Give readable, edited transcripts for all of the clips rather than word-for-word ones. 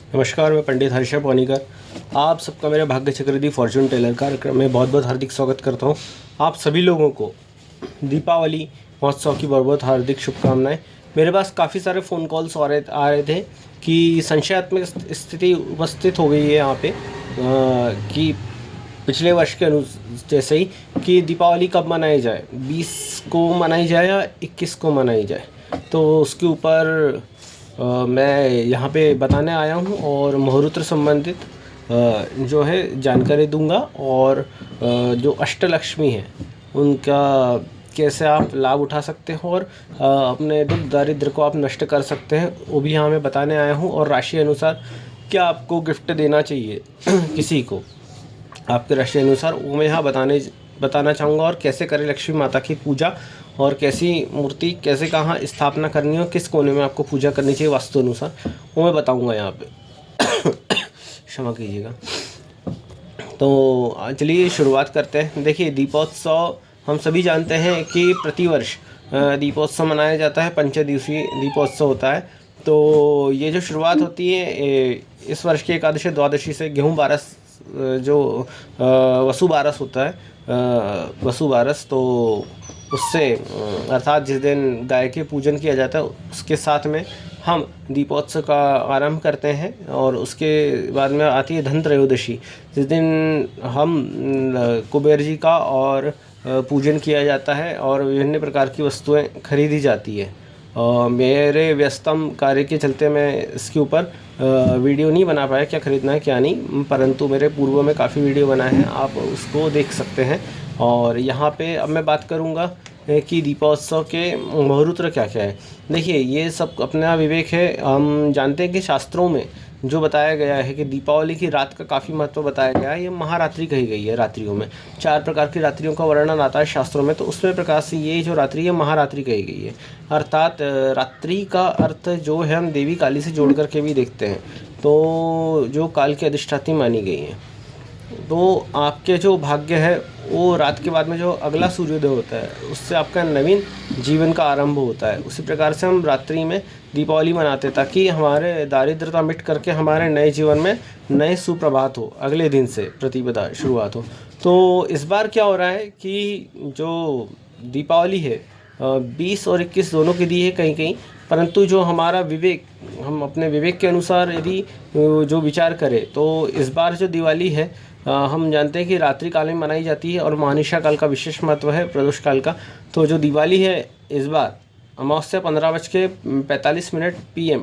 नमस्कार, मैं पंडित हर्षा पौनीकर आप सबका मेरे भाग्य चक्रवर्ती फॉर्चून टेलर कार्यक्रम में बहुत बहुत हार्दिक स्वागत करता हूं। आप सभी लोगों को दीपावली महोत्सव की बहुत बहुत हार्दिक शुभकामनाएं। मेरे पास काफ़ी सारे फ़ोन कॉल्स आ रहे थे कि संशयात्मक स्थिति उपस्थित हो गई है यहाँ पे कि पिछले वर्ष के जैसे ही कि दीपावली कब मनाई जाए, 20 को मनाई जाए या 21 को मनाई जाए। तो उसके ऊपर मैं यहाँ पे बताने आया हूँ और मुहूर्त संबंधित जो है जानकारी दूंगा और जो अष्टलक्ष्मी है उनका कैसे आप लाभ उठा सकते हो और अपने दुख दारिद्र को आप नष्ट कर सकते हैं वो भी यहाँ मैं बताने आया हूँ। और राशि अनुसार क्या आपको गिफ्ट देना चाहिए किसी को आपके राशि अनुसार वो मैं यहाँ बताना चाहूँगा। और कैसे करें लक्ष्मी माता की पूजा और कैसी मूर्ति कैसे कहाँ स्थापना करनी हो, किस कोने में आपको पूजा करनी चाहिए वास्तु अनुसार, वो मैं बताऊँगा यहाँ पे। क्षमा कीजिएगा। तो चलिए शुरुआत करते हैं। देखिए, दीपोत्सव हम सभी जानते हैं कि प्रतिवर्ष दीपोत्सव मनाया जाता है, पंचदिवसीय दीपोत्सव होता है। तो ये जो शुरुआत होती है इस वर्ष की एकादशी द्वादशी से गेहूँ बारस जो वसु बारस होता है, वसु बारस, तो उससे अर्थात जिस दिन गाय के पूजन किया जाता है उसके साथ में हम दीपोत्सव का आरंभ करते हैं। और उसके बाद में आती है धन त्रयोदशी, जिस दिन हम कुबेर जी का और पूजन किया जाता है और विभिन्न प्रकार की वस्तुएं खरीदी जाती है। मेरे व्यस्तम कार्य के चलते मैं इसके ऊपर वीडियो नहीं बना पाया क्या खरीदना है क्या नहीं, परंतु मेरे पूर्व में काफ़ी वीडियो बनाए हैं, आप उसको देख सकते हैं। और यहाँ पे अब मैं बात करूँगा कि दीपोत्सव के मुहूर्त क्या क्या है। देखिए, ये सब अपना विवेक है। हम जानते हैं कि शास्त्रों में जो बताया गया है कि दीपावली की रात का काफ़ी महत्व बताया गया है। ये महारात्रि कही गई है। रात्रियों में 4 प्रकार की रात्रियों का वर्णन आता है शास्त्रों में, तो उसमें प्रकार से ये जो रात्रि है महारात्रि कही गई है। अर्थात रात्रि का अर्थ जो है हम देवी काली से जोड़ करके भी देखते हैं, तो जो काल की अधिष्ठात्री मानी गई है। तो आपके जो भाग्य है वो रात के बाद में जो अगला सूर्योदय होता है उससे आपका नवीन जीवन का आरंभ होता है। उसी प्रकार से हम रात्रि में दीपावली मनाते हैं ताकि हमारे दारिद्रता मिट करके हमारे नए जीवन में नए सुप्रभात हो, अगले दिन से प्रतिपदा शुरुआत हो। तो इस बार क्या हो रहा है कि जो दीपावली है 20 और 21 दोनों की दी है कहीं कहीं, परंतु जो हमारा विवेक, हम अपने विवेक के अनुसार यदि जो विचार करें तो इस बार जो दिवाली है हम जानते हैं कि रात्रि काल में मनाई जाती है और महानिशा काल का विशेष महत्व है, प्रदोष काल का। तो जो दिवाली है इस बार अमावस्या 15:45 PM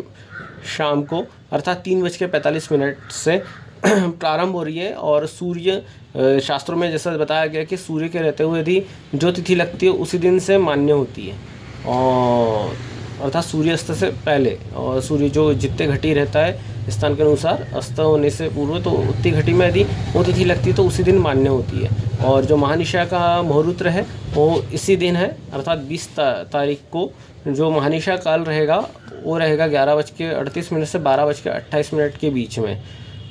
शाम को, अर्थात 3:45 से प्रारंभ हो रही है। और सूर्य शास्त्रों में जैसा बताया गया कि सूर्य के रहते हुए यदि जो तिथि लगती है उसी दिन से मान्य होती है, और अर्थात सूर्यास्त से पहले। और सूर्य जो जितने घटी रहता है स्थान के अनुसार अस्त होने से पूर्व, तो उतनी घटी में यदि वो तिथि लगती है तो उसी दिन मान्य होती है। और जो महानिशा का मुहूर्त है वो इसी दिन है, अर्थात 20 तारीख को जो महानिशा काल रहेगा वो रहेगा 11:38 से 12:28 के बीच में।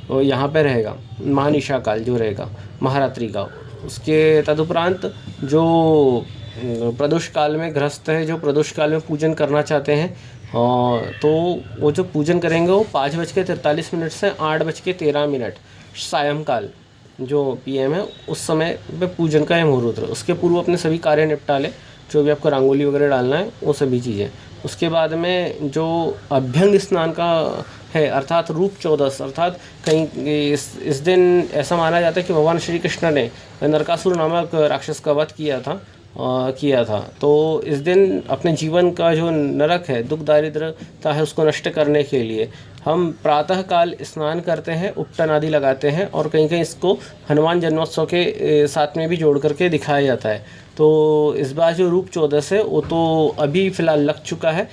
तो यहाँ पे रहेगा महानिशा काल जो रहेगा महारात्रि का। उसके तदुपरांत जो प्रदोष काल में गृहस्थ है, जो प्रदोष काल में पूजन करना चाहते हैं तो वो जो पूजन करेंगे वो 5:43 से 8:13 सायंकाल जो PM है उस समय पे पूजन का यह मुहूर्त है। उसके पूर्व अपने सभी कार्य निपटा लें, जो भी आपको रंगोली वगैरह डालना है वो सभी चीज़ें। उसके बाद में जो अभ्यंग स्नान का है, अर्थात रूप चौदस, अर्थात कहीं इस दिन ऐसा माना जाता है कि भगवान श्री कृष्ण ने नरकासुर नामक राक्षस का वध किया था। तो इस दिन अपने जीवन का जो नरक है, दुख दारिद्रता है, उसको नष्ट करने के लिए हम प्रातः काल स्नान करते हैं, उपटन आदि लगाते हैं। और कहीं कहीं इसको हनुमान जन्मोत्सव के साथ में भी जोड़ करके दिखाया जाता है। तो इस बार जो रूप चौदस है वो तो अभी फ़िलहाल लग चुका है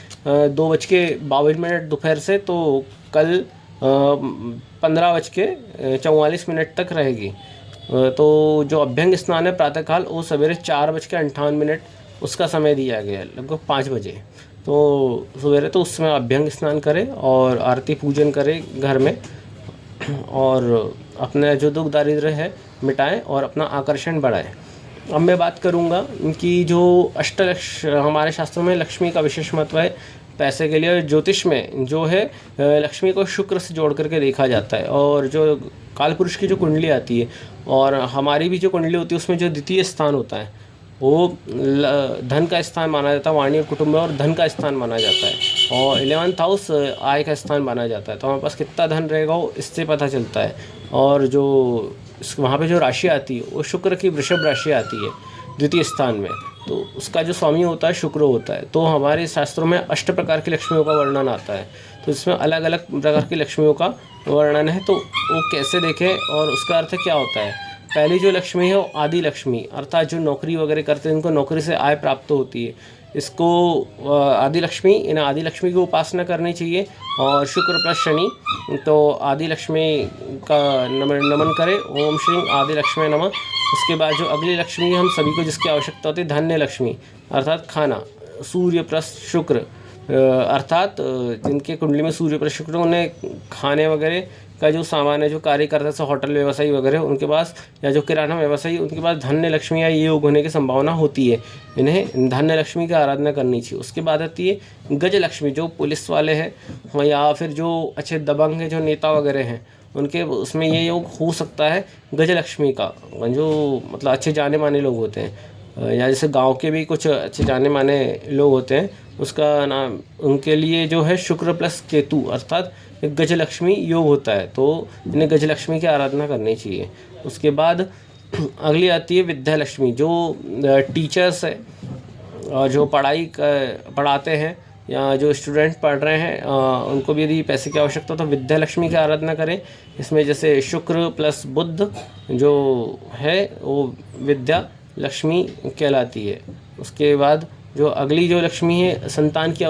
2:52 दोपहर से, तो कल 15:44 तक रहेगी। तो जो अभ्यंग स्नान है प्रातःकाल वो सवेरे 4:58 उसका समय दिया गया है, लगभग 5 बजे। तो सवेरे तो उस समय अभ्यंग स्नान करें और आरती पूजन करें घर में, और अपने जो दुख दारिद्र्य है मिटाएं और अपना आकर्षण बढ़ाएं। अब मैं बात करूंगा कि जो हमारे शास्त्रों में लक्ष्मी का विशेष महत्व है पैसे के लिए। और ज्योतिष में जो है लक्ष्मी को शुक्र से जोड़ करके देखा जाता है। और जो कालपुरुष की जो कुंडली आती है और हमारी भी जो कुंडली होती है उसमें जो द्वितीय स्थान होता है वो धन का स्थान माना जाता है, वाणी और कुटुंब में, और धन का स्थान माना जाता है। और 11th हाउस आय का स्थान माना जाता है। तो हमारे पास कितना धन रहेगा वो इससे पता चलता है। और जो वहाँ पे जो राशि आती है वो शुक्र की वृषभ राशि आती है द्वितीय स्थान में, तो उसका जो स्वामी होता है शुक्र होता है। तो हमारे शास्त्रों में 8 प्रकार की लक्ष्मियों का वर्णन आता है, तो इसमें अलग अलग प्रकार की लक्ष्मियों का वर्णन है। तो वो कैसे देखें और उसका अर्थ क्या होता है। पहली जो लक्ष्मी है वो आदि लक्ष्मी, अर्थात जो नौकरी वगैरह करते हैं उनको नौकरी से आय प्राप्त होती है, इसको आदि लक्ष्मी, इन आदि लक्ष्मी की उपासना करनी चाहिए। और शुक्र प्लस शनि, तो आदि लक्ष्मी का नमन करें, ओम श्री आदि लक्ष्मी नमः। उसके बाद जो अगली लक्ष्मी हम सभी को जिसकी आवश्यकता होती है धान्य लक्ष्मी, अर्थात खाना, सूर्य प्लस शुक्र, अर्थात जिनके कुंडली में सूर्य प्लस शुक्र, उन्हें खाने वगैरह का जो सामान है, जो कार्य करता है, जैसे होटल व्यवसायी वगैरह उनके पास, या जो किराना व्यवसायी उनके पास धन्य लक्ष्मी या ये योग होने की संभावना होती है, इन्हें धन्य लक्ष्मी की आराधना करनी चाहिए। उसके बाद आती है गज लक्ष्मी, जो पुलिस वाले हैं या फिर जो अच्छे दबंग हैं, जो नेता वगैरह हैं, उनके उसमें ये योग हो सकता है गज लक्ष्मी का, जो मतलब अच्छे जाने माने लोग होते हैं, या जैसे गांव के भी कुछ अच्छे जाने माने लोग होते हैं, उसका नाम उनके लिए जो है शुक्र प्लस केतु, अर्थात गजलक्ष्मी योग होता है। तो इन्हें गजलक्ष्मी की आराधना करनी चाहिए। उसके बाद अगली आती है विद्या लक्ष्मी, जो टीचर्स है और जो पढ़ाते हैं या जो स्टूडेंट पढ़ रहे हैं उनको भी यदि पैसे की आवश्यकता हो तो विद्या लक्ष्मी की आराधना करें। इसमें जैसे शुक्र प्लस बुध जो है वो विद्या लक्ष्मी कहलाती है। उसके बाद जो अगली जो लक्ष्मी है संतान की,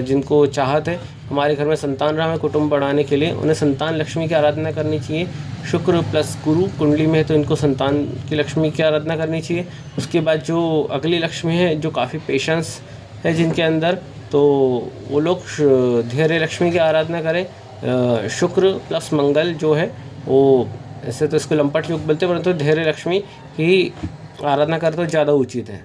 जिनको चाहत है हमारे घर में संतान रहा है कुटुंब बढ़ाने के लिए, उन्हें संतान लक्ष्मी की आराधना करनी चाहिए। शुक्र प्लस गुरु कुंडली में है तो इनको संतान की लक्ष्मी की आराधना करनी चाहिए। उसके बाद जो अगली लक्ष्मी है जो काफ़ी पेशेंस है जिनके अंदर, तो वो लोग धैर्य लक्ष्मी की आराधना करें। शुक्र प्लस मंगल जो है वो, ऐसे तो इसको लंपट योग बोलते हैं, परंतु धैर्य लक्ष्मी की आराधना करें तो ज़्यादा उचित है।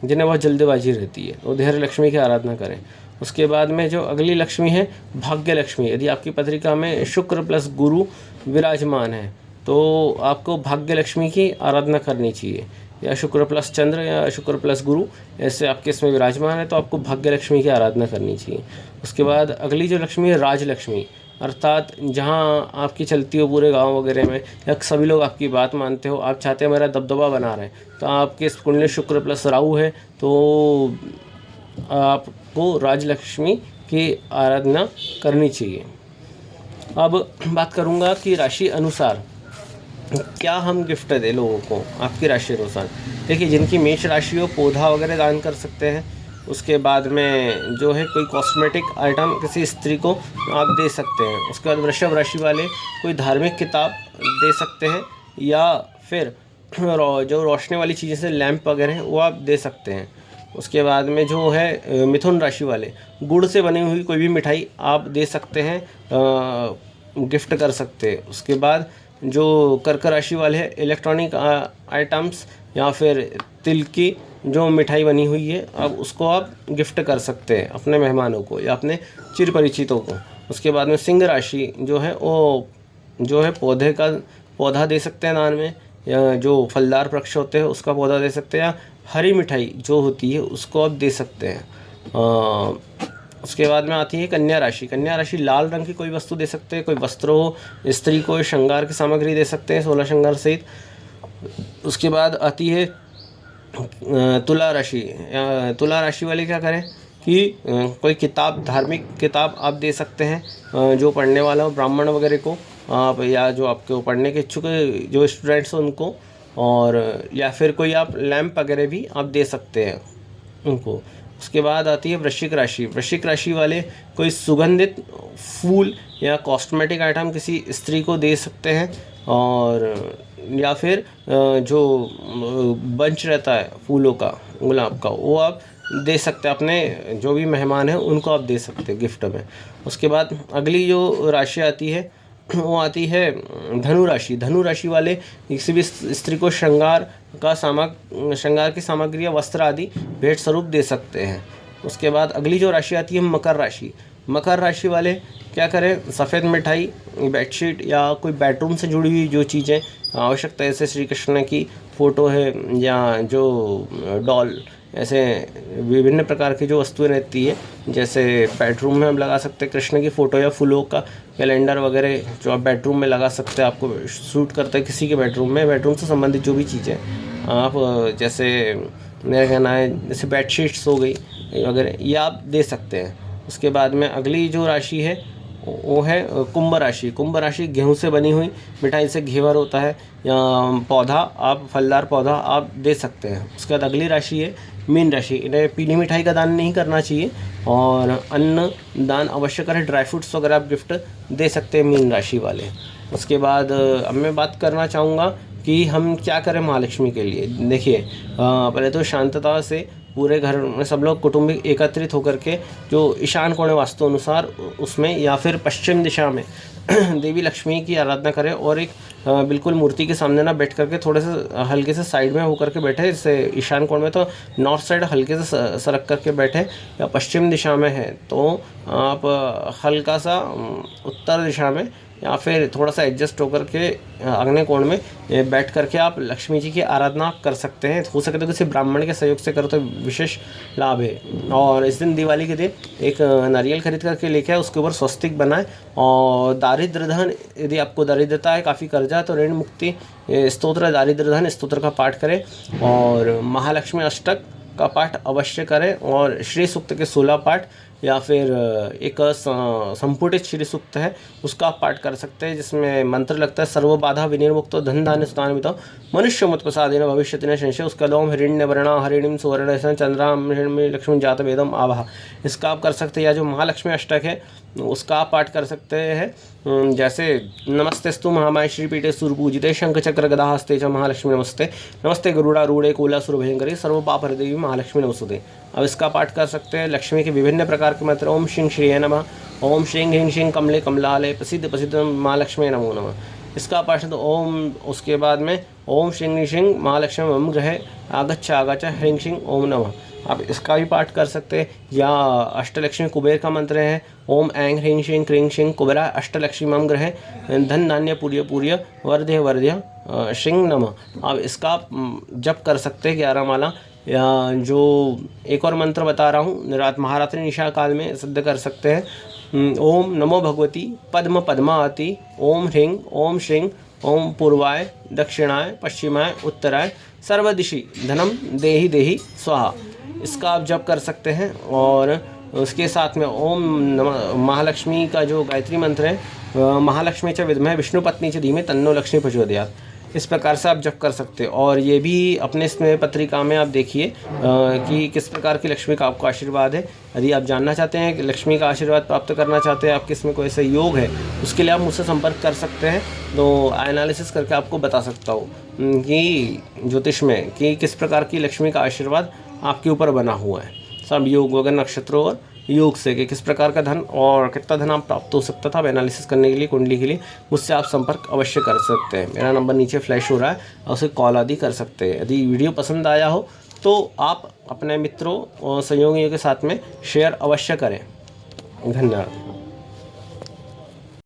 जिन्हें बहुत जल्दबाजी रहती है वो धैर्य लक्ष्मी की आराधना करें। उसके बाद में जो अगली लक्ष्मी है भाग्य लक्ष्मी, यदि आपकी पत्रिका में शुक्र प्लस गुरु विराजमान है तो आपको भाग्य लक्ष्मी की आराधना करनी चाहिए, या शुक्र प्लस चंद्र या शुक्र प्लस गुरु ऐसे आपके इसमें विराजमान है तो आपको भाग्य लक्ष्मी की आराधना करनी चाहिए। उसके बाद अगली जो लक्ष्मी है राज लक्ष्मी, अर्थात जहाँ आपकी चलती हो पूरे गांव वगैरह में, या सभी लोग आपकी बात मानते हो, आप चाहते हैं मेरा दबदबा बना रहे हैं, तो आपके इस कुंडली शुक्र प्लस राहु है तो आपको राजलक्ष्मी की आराधना करनी चाहिए। अब बात करूँगा कि राशि अनुसार क्या हम गिफ्ट दें लोगों को आपकी राशि अनुसार। देखिए, जिनकी मेष राशि हो पौधा वगैरह दान कर सकते हैं। उसके बाद में जो है कोई कॉस्मेटिक आइटम किसी स्त्री को आप दे सकते हैं। उसके बाद वृषभ राशि वाले कोई धार्मिक किताब दे सकते हैं, या फिर जो रोशनी वाली चीज़ें से लैंप वगैरह वो आप दे सकते हैं। उसके बाद में जो है मिथुन राशि वाले गुड़ से बनी हुई कोई भी मिठाई आप दे सकते हैं, गिफ्ट कर सकते हैं। उसके बाद जो कर्क राशि वाले हैं इलेक्ट्रॉनिक आइटम्स या फिर तिल की जो मिठाई बनी हुई है अब उसको आप गिफ्ट कर सकते हैं अपने मेहमानों को या अपने चिर परिचितों को। उसके बाद में सिंह राशि जो है वो जो है पौधा दे सकते हैं दान में, या जो फलदार वृक्ष होते हैं उसका पौधा दे सकते हैं, या हरी मिठाई जो होती है उसको आप दे सकते हैं। उसके बाद में आती है कन्या राशि। कन्या राशि लाल रंग की कोई वस्तु दे सकते हैं, कोई वस्त्र हो, स्त्री को श्रृंगार की सामग्री दे सकते हैं 16 श्रृंगार सहित। उसके बाद आती है तुला राशि। तुला राशि वाले क्या करें कि कोई किताब, धार्मिक किताब आप दे सकते हैं जो पढ़ने वाला हो, ब्राह्मण वगैरह को आप, या जो आपके पढ़ने के इच्छुक जो स्टूडेंट्स हैं उनको, और या फिर कोई आप लैंप वगैरह भी आप दे सकते हैं उनको। उसके बाद आती है वृश्चिक राशि। वृश्चिक राशि वाले कोई सुगंधित फूल या कॉस्मेटिक आइटम किसी स्त्री को दे सकते हैं, और या फिर जो बंच रहता है फूलों का, गुलाब का, वो आप दे सकते हैं अपने जो भी मेहमान हैं उनको आप दे सकते हैं गिफ्ट में। उसके बाद अगली जो राशि आती है वो आती है धनु राशि। धनु राशि वाले किसी भी स्त्री को श्रृंगार की सामग्री या वस्त्र आदि भेंट स्वरूप दे सकते हैं। उसके बाद अगली जो राशि आती है मकर राशि। मकर राशि वाले क्या करें, सफ़ेद मिठाई, बेडशीट या कोई बेडरूम से जुड़ी हुई जो चीज़ें आवश्यकता है, जैसे श्री कृष्ण की फ़ोटो है या जो डॉल, ऐसे विभिन्न प्रकार की जो वस्तुएं रहती है, जैसे बेडरूम में हम लगा सकते हैं कृष्ण की फ़ोटो या फूलों का कैलेंडर वगैरह, जो आप बेडरूम में लगा सकते हैं, आपको सूट करता है किसी के बेडरूम में। बेडरूम से संबंधित जो भी चीज़ें आप, जैसे मेरा कहना है जैसे बेडशीट्स हो गई वगैरह, ये आप दे सकते हैं। उसके बाद में अगली जो राशि है वो है कुंभ राशि। कुंभ राशि गेहूं से बनी हुई मिठाई से घेवर होता है या पौधा, आप फलदार पौधा आप दे सकते हैं। उसके बाद अगली राशि है मीन राशि। इन्हें पीली मिठाई का दान नहीं करना चाहिए और अन्न दान अवश्य करें। ड्राई फ्रूट्स वगैरह आप गिफ्ट दे सकते हैं मीन राशि वाले। उसके बाद अब मैं बात करना चाहूँगा कि हम क्या करें महालक्ष्मी के लिए। देखिए पहले तो शांतता से पूरे घर में सब लोग कुटुंबिक एकत्रित होकर के जो ईशान कोण वास्तु अनुसार उसमें या फिर पश्चिम दिशा में देवी लक्ष्मी की आराधना करें और एक बिल्कुल मूर्ति के सामने ना बैठ करके थोड़े से हल्के से साइड में होकर के बैठे। जैसे ईशान कोण में तो नॉर्थ साइड हल्के से सरक करके बैठे, या पश्चिम दिशा में है तो आप हल्का सा उत्तर दिशा में या फिर थोड़ा सा एडजस्ट होकर के अग्नि कोण में बैठ करके आप लक्ष्मी जी की आराधना कर सकते हैं। हो सके तो किसी ब्राह्मण के सहयोग से करो तो विशेष लाभ है। और इस दिन दिवाली के दिन एक नारियल खरीद करके लेके आए, उसके ऊपर स्वस्तिक बनाए और दारिद्र धन, यदि आपको दरिद्रता है, काफ़ी कर्जा है, तो ऋण मुक्ति स्तोत्र दारिद्र धन स्तोत्र का पाठ करें और महालक्ष्मी अष्टक का पाठ अवश्य करें और श्री सूक्त के 16 पाठ या फिर एक संपुटित श्री सूक्त है उसका आप पाठ कर सकते हैं, जिसमें मंत्र लगता है सर्व बाधा विनिर्मुक्तो धन धान्य स्थान्वितो मनुष्य मत प्रसादेन भविष्यति न संशय। उसका लोम हिरण्य वर्णा हरिणीम सुवर्ण चंद्राम हिरण्य लक्ष्मी जात वेदम आवाह, इसका आप कर सकते हैं। या जो महालक्ष्मी अष्टक है उसका आप पाठ कर सकते हैं, जैसे नमस्तेस्तु महामाय श्रीपीठे सुरपूजिते शंख चक्र गदा हस्ते च महालक्ष्मी नमस्ते, नमस्ते गरुड़ारूढ़े कोलासुर भयंकरी सर्व पाप हरदेवी महालक्ष्मी नमस्तुते। अब इसका पाठ कर सकते हैं। लक्ष्मी के विभिन्न प्रकार के मंत्र ओम श्रीं श्रीये नमः, ओम श्रीं ह्रीं श्रीं कमले कमलालय प्रसिद्ध प्रसिद्ध महालक्ष्मी नमो नमः, इसका पाठ तो ओम। उसके बाद में ओम श्रीं श्रीं महालक्ष्मी मम गृहे आगच्छ आगच्छ ह्रीं श्रीं ओम नमः, आप इसका भी पाठ कर सकते हैं। या अष्टलक्ष्मी कुबेर का मंत्र है ओम ऐं ह्रीं श्रीं क्रीं श्रीं कुबेरा अष्टलक्ष्मी मम गृहे धन धान्य पूर्य पूर्य वर्ध्य वर्ध्य श्रीं नमः, आप इसका जप कर सकते हैं 11 माला। या जो एक और मंत्र बता रहा हूँ, रात महारात्रि निशा काल में सिद्ध कर सकते हैं। ओम नमो भगवती पद्म पद्मावती ओम ह्रीं ओम श्रीं ओम पूर्वाय दक्षिणाय पश्चिमाय उत्तराय सर्वदिशि धनम देहि देहि स्वाहा, इसका आप जप कर सकते हैं। और उसके साथ में ओम नमः महालक्ष्मी का जो गायत्री मंत्र है महालक्ष्मी च विद्महे विष्णु पत्नी च धीमे तन्नो लक्ष्मी प्रचोदयात्, इस प्रकार से आप जप कर सकते हैं। और ये भी अपने इसमें पत्रिका में आप देखिए कि किस प्रकार की लक्ष्मी का आपको आशीर्वाद है। यदि आप जानना चाहते हैं कि लक्ष्मी का आशीर्वाद प्राप्त करना चाहते हैं, आपके इसमें कोई ऐसा योग है, उसके लिए आप मुझसे संपर्क कर सकते हैं। तो एनालिसिस करके आपको बता सकता हूँ कि ज्योतिष में कि किस प्रकार की लक्ष्मी का आशीर्वाद आपके ऊपर बना हुआ है। सब योग वगैरह नक्षत्रों और योग से कि किस प्रकार का धन और कितना धन आप प्राप्त हो सकता था। एनालिसिस करने के लिए कुंडली के लिए मुझसे आप संपर्क अवश्य कर सकते हैं। मेरा नंबर नीचे फ्लैश हो रहा है, उसे कॉल आदि कर सकते हैं। यदि वीडियो पसंद आया हो तो आप अपने मित्रों और सहयोगियों के साथ में शेयर अवश्य करें। धन्यवाद।